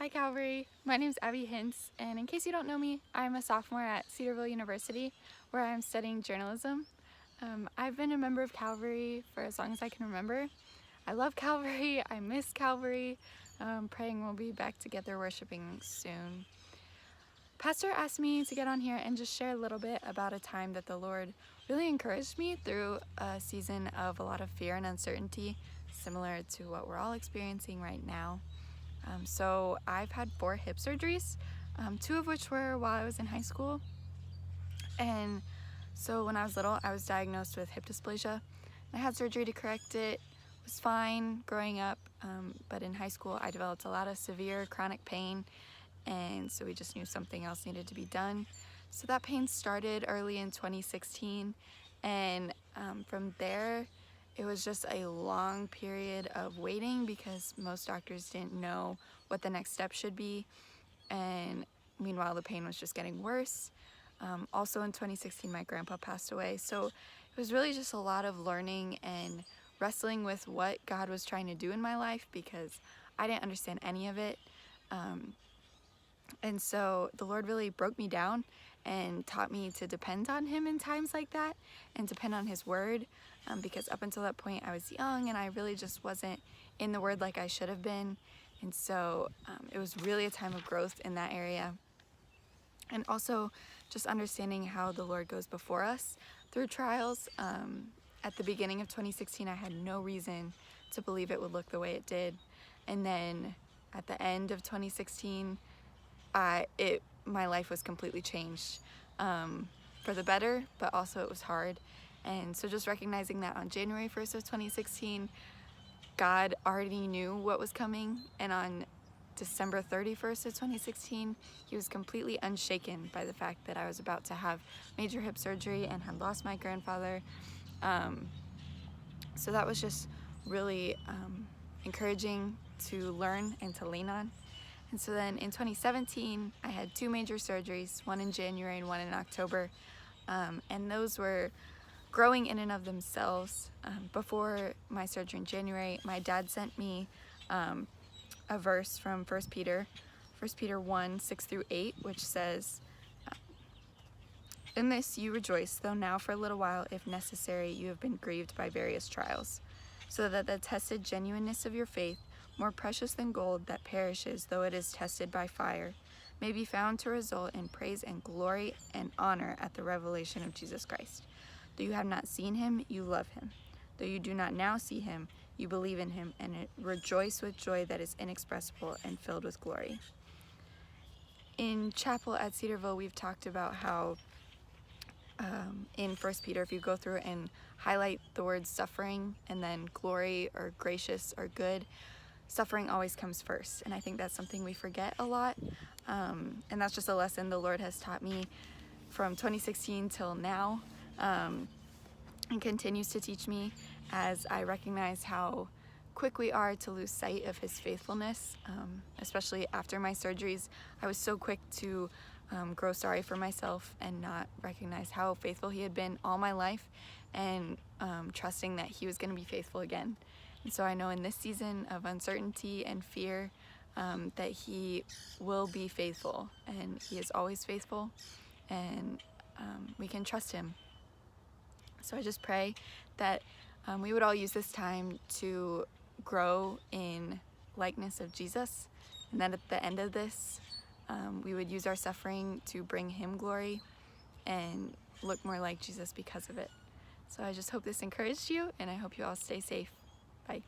Hi Calvary, my name is Abby Hintz, and in case you don't know me, I'm a sophomore at Cedarville University where I'm studying journalism. I've been a member of Calvary for as long as I can remember. I love Calvary, I miss Calvary, praying we'll be back together worshiping soon. Pastor asked me to get on here and just share a little bit about a time that the Lord really encouraged me through a season of a lot of fear and uncertainty, similar to what we're all experiencing right now. So I've had 4 hip surgeries, 2 of which were while I was in high school. And so when I was little, I was diagnosed with hip dysplasia. I had surgery to correct it. It was fine growing up, but in high school I developed a lot of severe chronic pain, and so we just knew something else needed to be done. So that pain started early in 2016, and from there it was just a long period of waiting because most doctors didn't know what the next step should be, and meanwhile the pain was just getting worse. Also in 2016 my grandpa passed away, so it was really just a lot of learning and wrestling with what God was trying to do in my life because I didn't understand any of it. And so the Lord really broke me down and taught me to depend on Him in times like that and depend on His Word, because up until that point I was young and I really just wasn't in the Word like I should have been. And so it was really a time of growth in that area. And also just understanding how the Lord goes before us through trials. At the beginning of 2016, I had no reason to believe it would look the way it did. And then at the end of 2016, my life was completely changed for the better, but also it was hard. And so just recognizing that on January 1st of 2016, God already knew what was coming, and on December 31st of 2016, He was completely unshaken by the fact that I was about to have major hip surgery and had lost my grandfather. So that was just really encouraging to learn and to lean on. And so then in 2017, I had 2 major surgeries, one in January and one in October. And those were growing in and of themselves. Before my surgery in January, my dad sent me a verse from 1 Peter 1, 6 through 8, which says, "In this you rejoice, though now for a little while, if necessary, you have been grieved by various trials, so that the tested genuineness of your faith, more precious than gold that perishes though it is tested by fire, may be found to result in praise and glory and honor at the revelation of Jesus Christ. Though you have not seen Him, you love Him. Though you do not now see Him, you believe in Him and rejoice with joy that is inexpressible and filled with glory." In chapel at Cedarville, we've talked about how in 1 Peter, if you go through and highlight the words suffering and then glory or gracious or good, suffering always comes first. And I think that's something we forget a lot. And that's just a lesson the Lord has taught me from 2016 till now, and continues to teach me as I recognize how quick we are to lose sight of His faithfulness. Especially after my surgeries, I was so quick to grow sorry for myself and not recognize how faithful He had been all my life, and trusting that He was going to be faithful again. And so I know in this season of uncertainty and fear that He will be faithful, and He is always faithful, and we can trust Him. So I just pray that we would all use this time to grow in likeness of Jesus, and that at the end of this, we would use our suffering to bring Him glory and look more like Jesus because of it. So I just hope this encouraged you, and I hope you all stay safe. Bye.